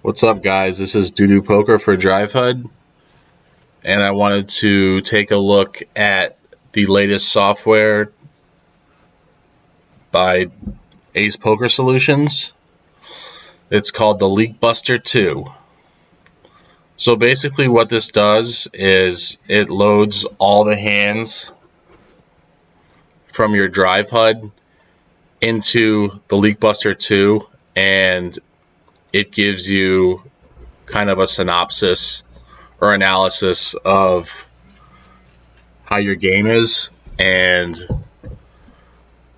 What's up, guys? This is Doo Doo Poker for DriveHUD, and I wanted to take a look at the latest software by Ace Poker Solutions. It's called the Leak Buster 2. So basically what this does is it loads all the hands from your DriveHUD into the Leak Buster 2, and it gives you kind of a synopsis or analysis of how your game is and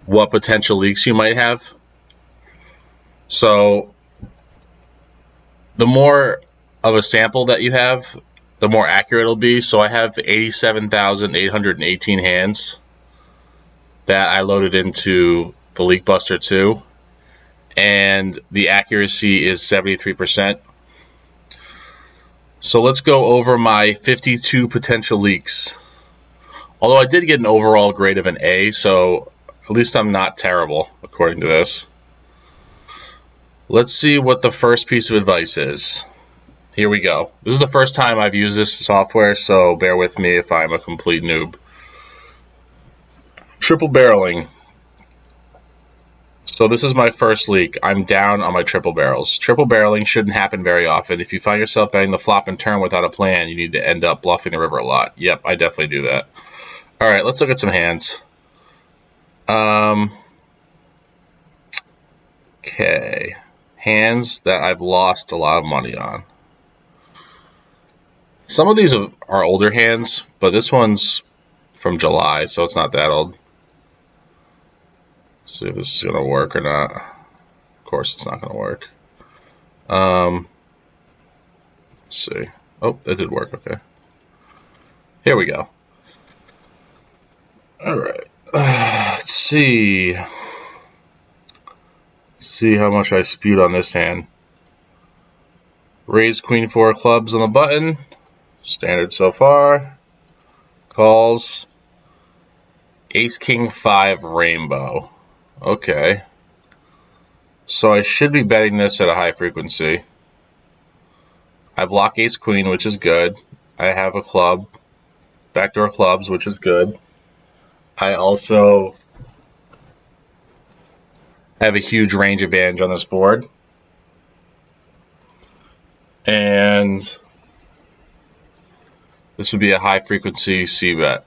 what potential leaks you might have. So the more of a sample that you have, the more accurate it'll be. So I have 87,818 hands that I loaded into the Leak Buster 2, and the accuracy is 73%. So let's go over my 52 potential leaks. Although I did get an overall grade of an A, so at least I'm not terrible according to this. Let's see what the first piece of advice is. Here we go. This is the first time I've used this software, so bear with me if I'm a complete noob. Triple barreling. So this is my first leak. I'm down on my triple barrels. Triple barreling shouldn't happen very often. If you find yourself betting the flop and turn without a plan, you need to end up bluffing the river a lot. Yep, I definitely do that. All right, let's look at some hands. Okay, hands that I've lost a lot of money on. Some of these are older hands, but this one's from July, so it's not that old. See if this is going to work or not. Of course it's not going to work. Let's see. Oh, that did work. Okay. Here we go. All right. Let's see. Let's see how much I spewed on this hand. Raise Queen 4 clubs on the button. Standard so far. Calls. Ace King 5 rainbow. Okay. So I should be betting this at a high frequency. I block Ace Queen, which is good. I have a club. Backdoor clubs, which is good. I also have a huge range advantage on this board. And this would be a high frequency C bet.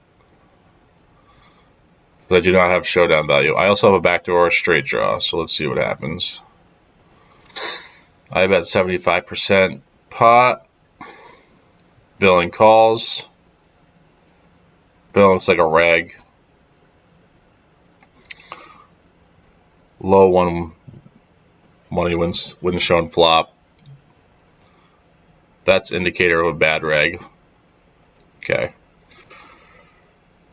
I do not have showdown value. I also have a backdoor straight draw, so let's see what happens. I bet 75% pot. Villain calls. Villain's like a reg. Low one money when shown flop. That's indicator of a bad reg. Okay.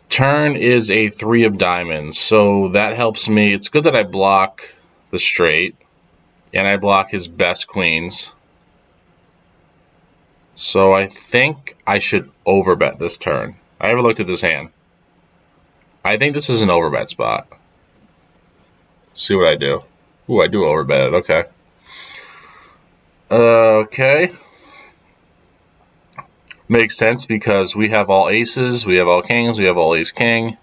Turn is a 3 of diamonds, so that helps me. It's good that I block the straight, and I block his best queens. So I think I should overbet this turn. I haven't looked at this hand. I think this is an overbet spot. Let's see what I do. Ooh, I do overbet it. Okay. Okay. Makes sense because we have all aces, we have all kings, we have all ace king.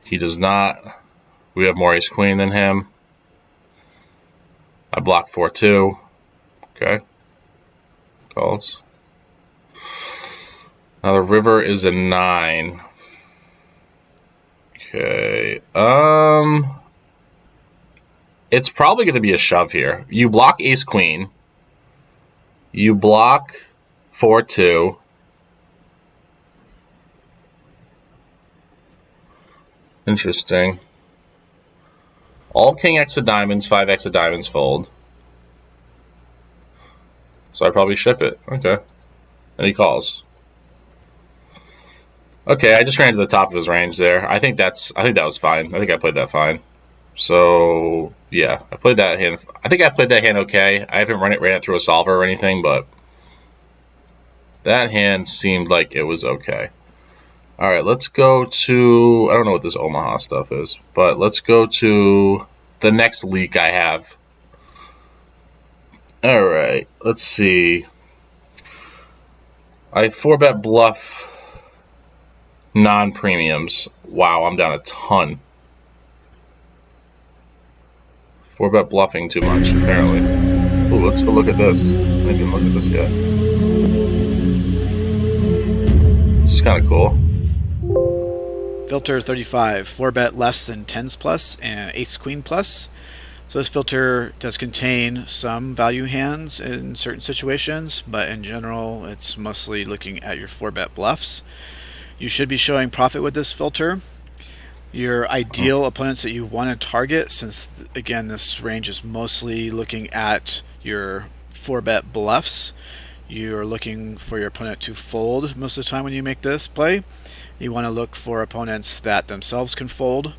He does not. We have more ace queen than him. I block 4-2. Okay. Calls. Now the river is a 9. Okay. It's probably going to be a shove here. You block ace queen. You block 4-2. Interesting. All king X of diamonds, 5X of diamonds fold. So I probably ship it. Okay. And he calls. Okay, I just ran to the top of his range there. I think that was fine. I think I played that fine. So yeah, I played that hand. I think I played that hand okay. I haven't ran it through a solver or anything, but that hand seemed like it was okay. All right, let's go to, I don't know what this Omaha stuff is, but let's go to the next leak I have. Alright, let's see. I 4-bet bluff non-premiums. Wow, I'm down a ton. 4-bet bluffing too much, apparently. Ooh, let's go look at this. I didn't look at this yet. This is kind of cool. Filter 35, 4-bet less than 10s plus and ace queen plus. So this filter does contain some value hands in certain situations, but in general it's mostly looking at your 4-bet bluffs. You should be showing profit with this filter. Your ideal opponents that you want to target, since again this range is mostly looking at your 4-bet bluffs, you're looking for your opponent to fold most of the time when you make this play. You want to look for opponents that themselves can fold.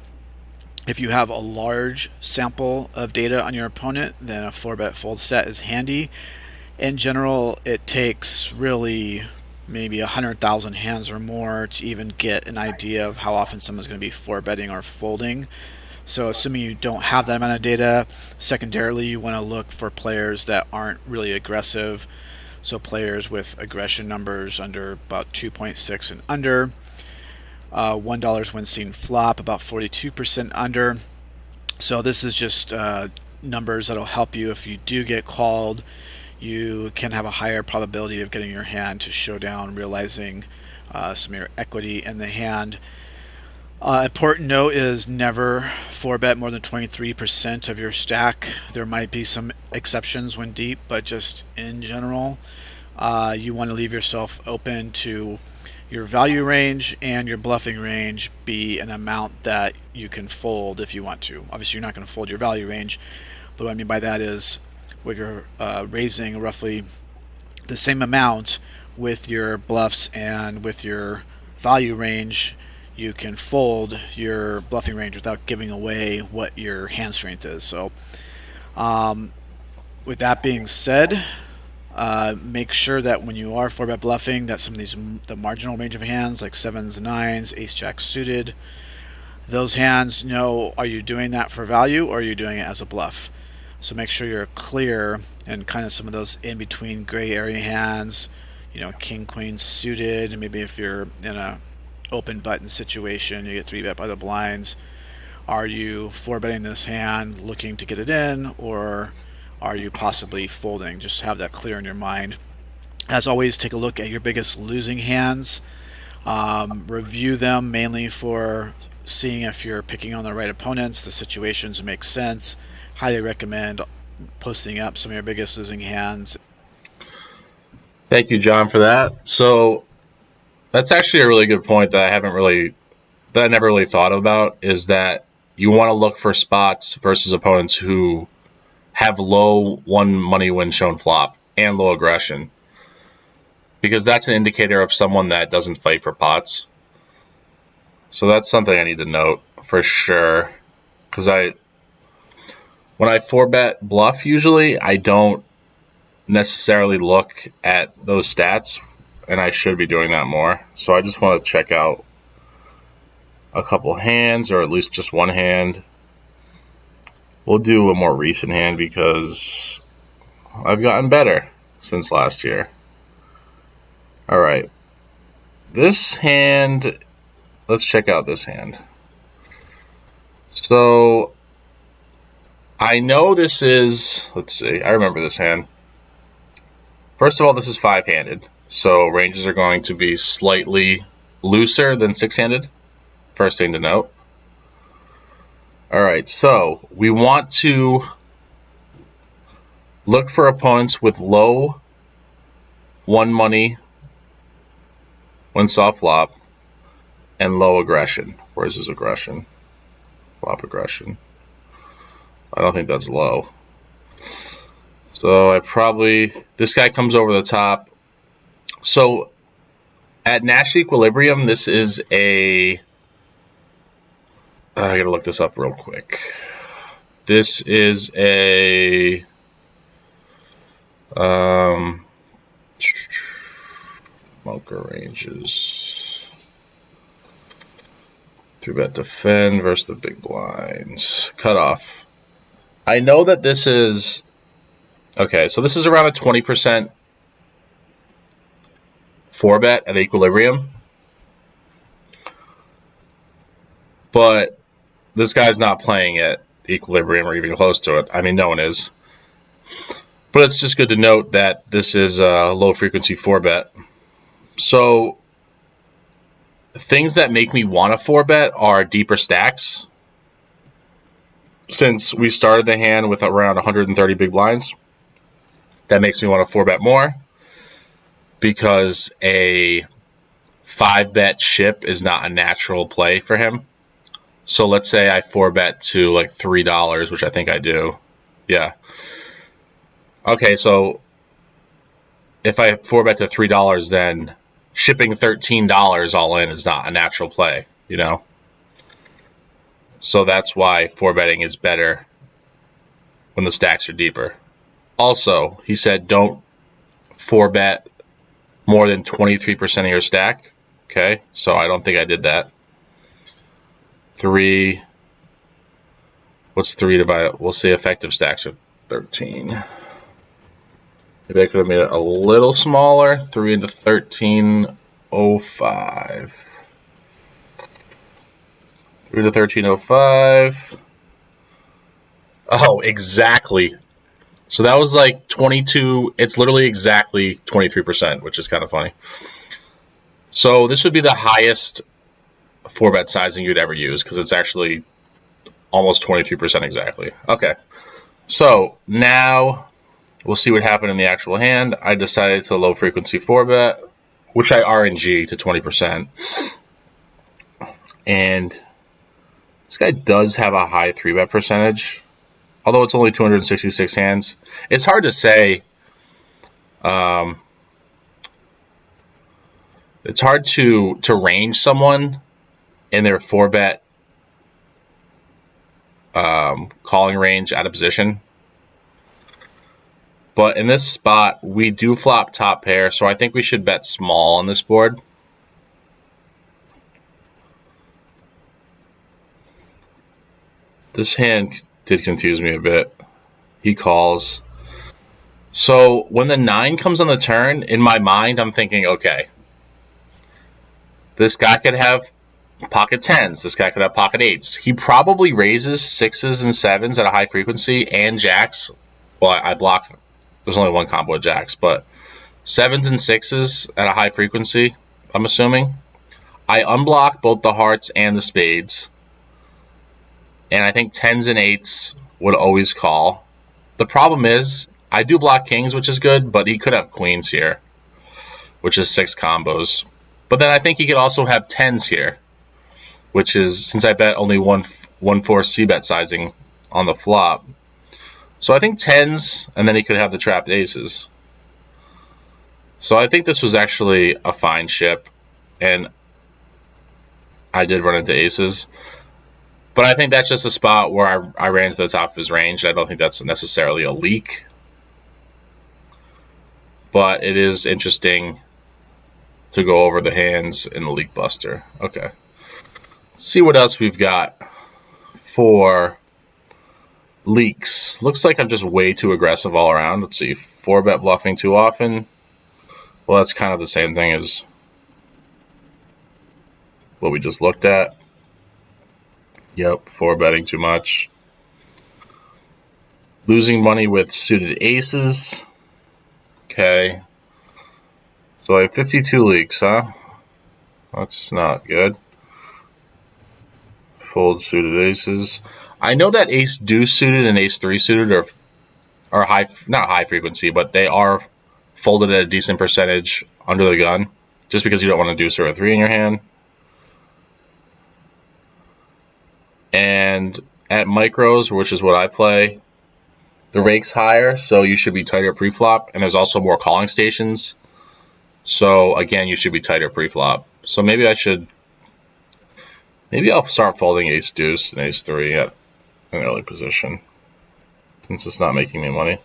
If you have a large sample of data on your opponent, then a 4-bet fold stat is handy. In general, it takes really maybe 100,000 hands or more to even get an idea of how often someone's going to be 4-betting or folding. So assuming you don't have that amount of data, secondarily you want to look for players that aren't really aggressive. So players with aggression numbers under about 2.6 and under. $1 when seen flop, about 42% under. So this is just numbers that'll help you if you do get called. You can have a higher probability of getting your hand to show down, realizing some of your equity in the hand. Important note is never 4-bet more than 23% of your stack. There might be some exceptions when deep, but just in general, you want to leave yourself open to your value range and your bluffing range be an amount that you can fold if you want to. Obviously, you're not going to fold your value range, but what I mean by that is if you're raising roughly the same amount with your bluffs and with your value range, you can fold your bluffing range without giving away what your hand strength is. So with that being said, make sure that when you are 4-bet bluffing, that some of these, the marginal range of hands like 7s, 9s, ace jack suited, those hands, are you doing that for value or are you doing it as a bluff? So make sure you're clear, and kind of some of those in between gray area hands, king queen suited, and maybe if you're in a open button situation, you get 3-bet by the blinds. Are you 4-betting this hand looking to get it in, or are you possibly folding? Just have that clear in your mind. As always, take a look at your biggest losing hands. Review them mainly for seeing if you're picking on the right opponents, the situations make sense. Highly recommend posting up some of your biggest losing hands. Thank you, John, for that. So that's actually a really good point that I never really thought about, is that you want to look for spots versus opponents who have low one money when shown flop and low aggression, because that's an indicator of someone that doesn't fight for pots. So that's something I need to note for sure, because when I 4-bet bluff, usually I don't necessarily look at those stats, and I should be doing that more. So I just want to check out a couple hands, or at least just one hand. We'll do a more recent hand because I've gotten better since last year. Alright. This hand, let's check out this hand. So I know this is, let's see, I remember this hand. First of all, this is 5-handed, so ranges are going to be slightly looser than 6-handed. First thing to note. Alright, so we want to look for opponents with low one money when soft flop and low aggression. Where's his aggression? Flop aggression. I don't think that's low. So this guy comes over the top. So at Nash equilibrium, this is I gotta look this up real quick. This is a Mocha ranges. 3-bet defend versus the big blinds. Cutoff. I know that this is Okay, so this is around a 20% 4-bet at equilibrium. But this guy's not playing at equilibrium or even close to it. I mean, no one is. But it's just good to note that this is a low-frequency 4-bet. So things that make me want to 4-bet are deeper stacks. Since we started the hand with around 130 big blinds, that makes me want to 4-bet more because a 5-bet ship is not a natural play for him. So let's say I 4-bet to like $3, which I think I do. Yeah. Okay, so if I 4-bet to $3, then shipping $13 all in is not a natural play, you know? So that's why 4-betting is better when the stacks are deeper. Also, he said don't 4-bet more than 23% of your stack. Okay, so I don't think I did that. 3, what's 3 divided? We'll see effective stacks of 13. Maybe I could have made it a little smaller. 3 into 1305. 3 to 1305. Oh, exactly. So that was like 22. It's literally exactly 23%, which is kind of funny. So this would be the highest 4-bet sizing you'd ever use because it's actually almost 23% exactly. Okay. So now we'll see what happened in the actual hand. I decided to low frequency 4-bet, which I RNG to 20%. And this guy does have a high 3-bet percentage, although it's only 266 hands. It's hard to say. It's hard to range someone in their 4-bet calling range out of position. But in this spot, we do flop top pair, so I think we should bet small on this board. This hand did confuse me a bit. He calls. So when the 9 comes on the turn, in my mind, I'm thinking, okay, this guy could have pocket 10s. This guy could have pocket 8s. He probably raises 6s and 7s at a high frequency and jacks. Well, I block. There's only one combo of jacks, but 7s and 6s at a high frequency, I'm assuming. I unblock both the hearts and the spades. And I think 10s and 8s would always call. The problem is, I do block kings, which is good, but he could have queens here, which is 6 combos. But then I think he could also have 10s here, which is, since I bet only 1/4 c-bet sizing on the flop. So I think 10s, and then he could have the trapped aces. So I think this was actually a fine ship, and I did run into aces. But I think that's just a spot where I ran to the top of his range. I don't think that's necessarily a leak. But it is interesting to go over the hands in the leak buster. Okay. Let's see what else we've got for leaks. Looks like I'm just way too aggressive all around. Let's see. 4-bet bluffing too often. Well, that's kind of the same thing as what we just looked at. Yep, 4-betting too much. Losing money with suited aces. Okay. So I have 52 leaks, huh? That's not good. Fold suited aces. I know that ace deuce suited and ace 3 suited are high, not high frequency, but they are folded at a decent percentage under the gun, just because you don't want a deuce or a 3 in your hand. And at micros, which is what I play, the rake's higher, so you should be tighter pre-flop, and there's also more calling stations. So again, you should be tighter pre-flop. So maybe I'll start folding ace deuce and ace 3 at an early position, since it's not making me money.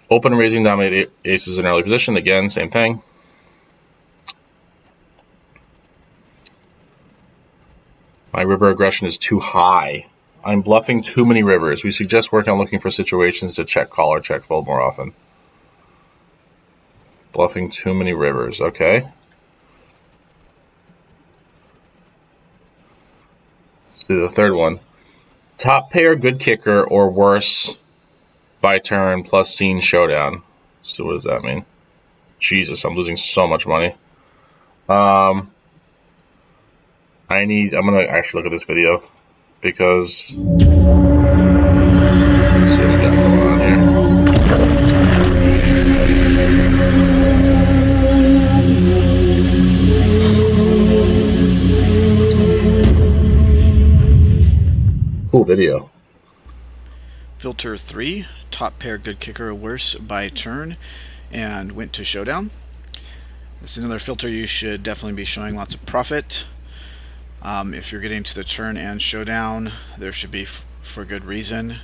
Open and raising dominate aces in early position, again, same thing. My river aggression is too high. I'm bluffing too many rivers. We suggest working on looking for situations to check call or check fold more often. Bluffing too many rivers. Okay. Let's do the third one. Top pair, good kicker, or worse by turn plus scene showdown. So what does that mean? Jesus, I'm losing so much money. I'm gonna actually look at this video because let's see what we got going on here. Cool video. Filter 3, top pair, good kicker or worse by turn, and went to showdown. This is another filter you should definitely be showing lots of profit. If you're getting to the turn and showdown, there should be for good reason.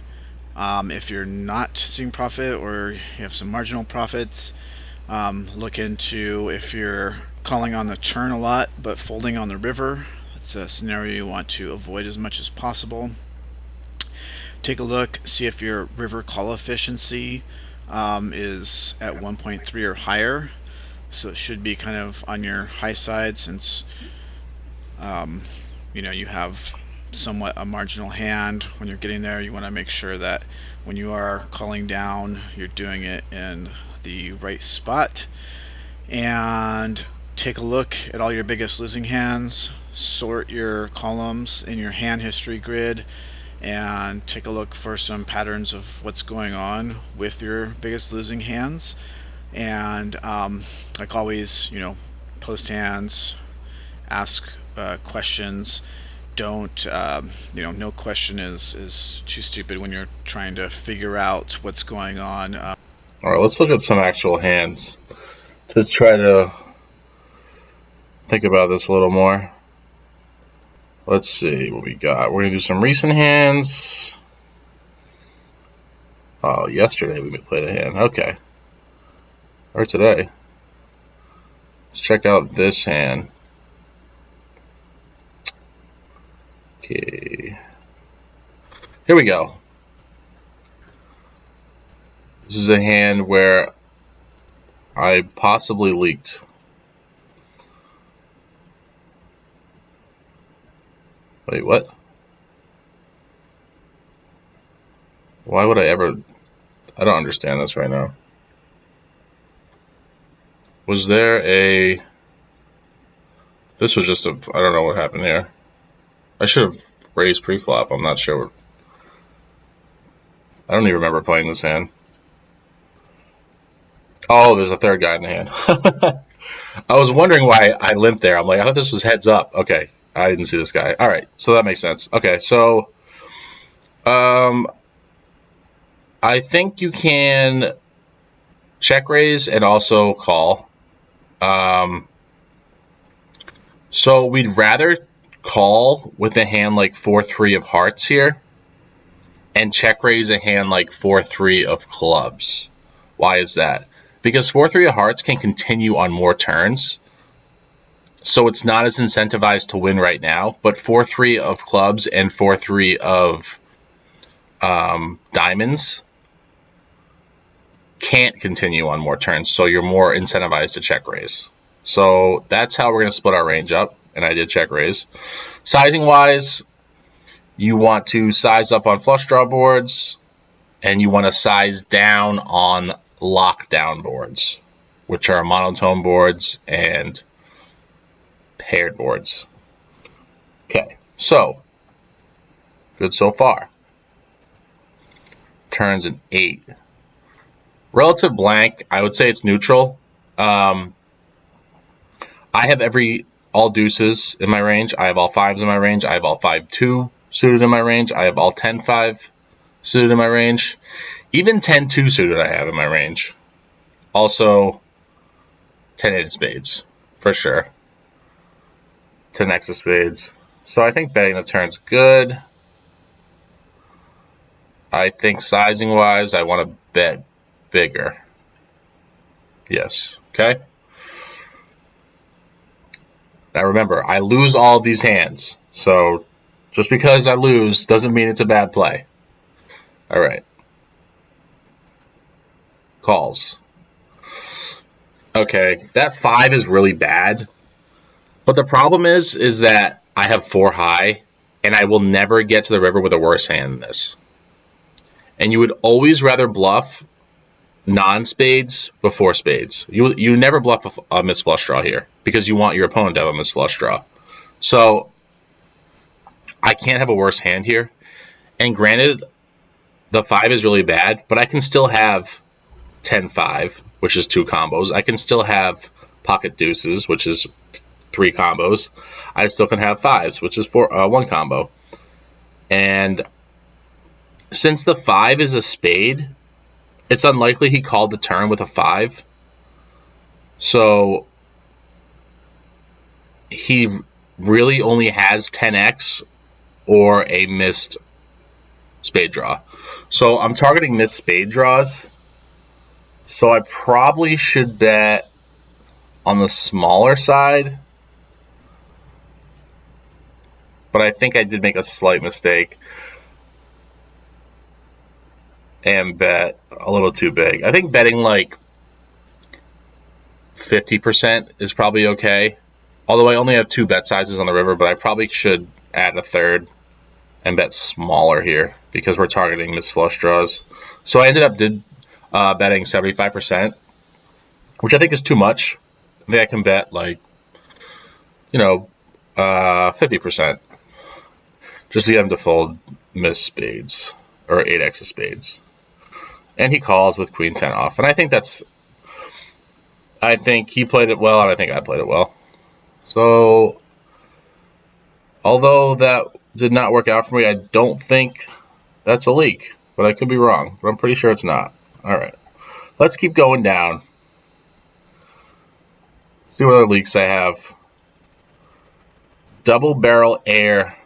If you're not seeing profit or you have some marginal profits, look into if you're calling on the turn a lot but folding on the river. It's a scenario you want to avoid as much as possible. Take a look, see if your river call efficiency is at 1.3 or higher. So it should be kind of on your high side since you have somewhat a marginal hand. When you're getting there, you want to make sure that when you are calling down, you're doing it in the right spot. And take a look at all your biggest losing hands, sort your columns in your hand history grid, and take a look for some patterns of what's going on with your biggest losing hands. And like always, post hands, ask questions. Don't no question is too stupid when you're trying to figure out what's going on. All right, let's look at some actual hands to try to think about this a little more. Let's see what we got. We're going to do some recent hands. Oh, yesterday we played a hand. Okay. Or today. Let's check out this hand. Okay. Here we go. This is a hand where I possibly leaked. Wait, what? Why would I ever... I don't understand this right now. Was there a... This was just a... I don't know what happened here. I should have raised pre-flop. I'm not sure. I don't even remember playing this hand. Oh, there's a third guy in the hand. I was wondering why I limped there. I'm like, I thought this was heads up. Okay, I didn't see this guy. All right, so that makes sense. Okay, so I think you can check raise and also call. So we'd rather call with a hand like 4-3 of hearts here and check raise a hand like 4-3 of clubs. Why is that? Because 4-3 of hearts can continue on more turns, so it's not as incentivized to win right now. But 4-3 of clubs and 4-3 of diamonds can't continue on more turns, so you're more incentivized to check raise. So that's how we're going to split our range up, and I did check raise. Sizing wise, you want to size up on flush draw boards, and you want to size down on lockdown boards, which are monotone boards and paired boards. Okay, so good so far. Turns an 8. Relative blank, I would say it's neutral. I have all deuces in my range. I have all fives in my range. I have all 5-2 suited in my range. I have all 10-5 suited in my range. Even 10-2 suited I have in my range. Also, 10-8 of spades, for sure. 10x of spades. So I think betting the turn's good. I think sizing-wise, I want to bet bigger. Yes, okay? Now remember, I lose all of these hands, so Just because I lose doesn't mean it's a bad play. All right. Calls. Okay, that 5 is really bad. But the problem is that I have 4 high, and I will never get to the river with a worse hand than this. And you would always rather bluff non-spades before spades. You never bluff a missed flush draw here because you want your opponent to have a missed flush draw. So I can't have a worse hand here. And granted, the 5 is really bad, but I can still have 10-5, which is 2 combos. I can still have pocket deuces, which is 3 combos. I still can have 5s, which is 1 combo. And since the 5 is a spade, it's unlikely he called the turn with a 5. So he really only has 10x or a missed spade draw. So I'm targeting missed spade draws. So I probably should bet on the smaller side. But I think I did make a slight mistake and bet a little too big. I think betting like 50% is probably okay. Although I only have 2 bet sizes on the river, but I probably should add a third and bet smaller here because we're targeting missed flush draws. So I ended up betting 75%, which I think is too much. I think I can bet like, 50%. Just to get him to fold missed spades or 8x of spades. And he calls with queen 10 off. And I think he played it well, and I think I played it well. So, although that did not work out for me, I don't think that's a leak. But I could be wrong. But I'm pretty sure it's not. All right. Let's keep going down. See what other leaks I have. Double barrel air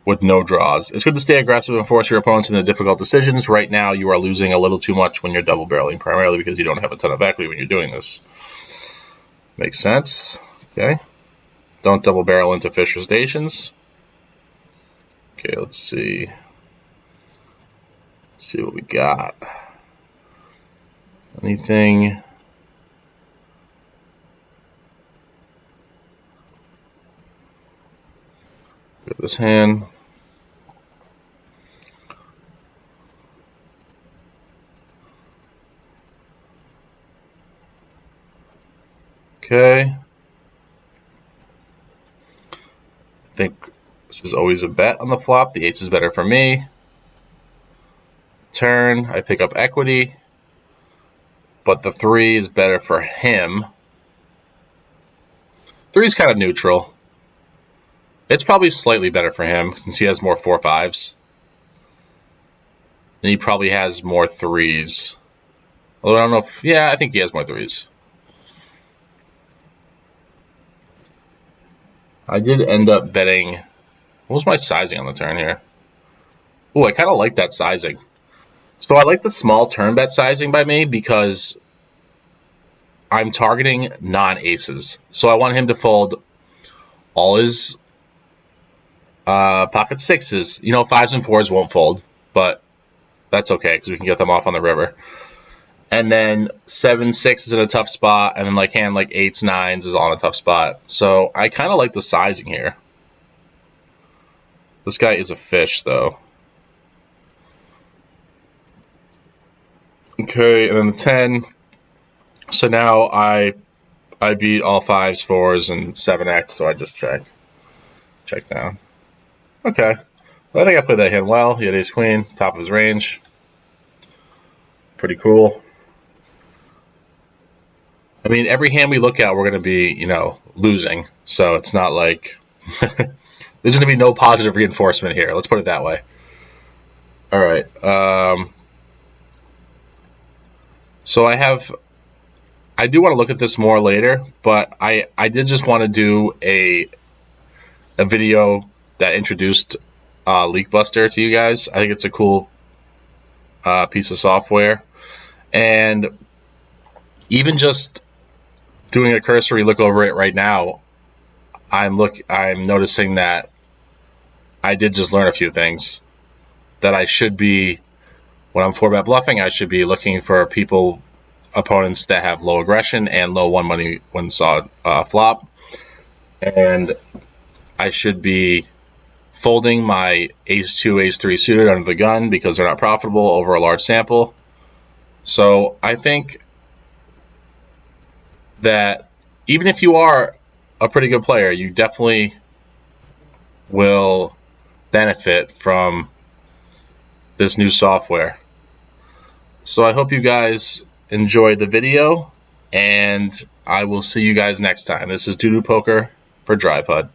with no draws. It's good to stay aggressive and force your opponents into difficult decisions. Right now, you are losing a little too much when you're double barreling, primarily because you don't have a ton of equity when you're doing this. Makes sense. Okay. Don't double barrel into Fisher stations. Okay, let's see. Let's see what we got. Anything? Get this hand. Okay. I think this is always a bet on the flop. The ace is better for me. Turn, I pick up equity, but the 3 is better for him. 3 is kind of neutral. It's probably slightly better for him since he has more 4-5s. And he probably has more 3s. Although I don't know if... Yeah, I think he has more 3s. I did end up betting... What was my sizing on the turn here? Oh, I kind of like that sizing. So I like the small turn bet sizing by me because I'm targeting non-aces. So I want him to fold all his pocket 6s. 5s and 4s won't fold, but that's okay because we can get them off on the river. And then 7-6 is in a tough spot, and then hand 8s, 9s is on a tough spot. So I kind of like the sizing here. This guy is a fish, though. Okay, and then the 10. So now I beat all 5s, 4s, and 7x, so I just check down. Okay, well, I think I played that hand well. He had ace queen, top of his range. Pretty cool. I mean, every hand we look at, we're going to be, losing. So it's not like there's going to be no positive reinforcement here. Let's put it that way. All right. So I do want to look at this more later, but I did just want to do a video that introduced LeakBuster to you guys. I think it's a cool piece of software. And even just doing a cursory look over it right now, I'm noticing that I did just learn a few things that I should be, when I'm 4-bet bluffing, I should be looking for opponents that have low aggression and low one money when saw flop. And I should be folding my ace-2, ace-3 suited under the gun because they're not profitable over a large sample. So I think that even if you are a pretty good player, you definitely will benefit from this new software. So I hope you guys enjoyed the video, and I will see you guys next time. This is Doodoo Poker for Drive HUD.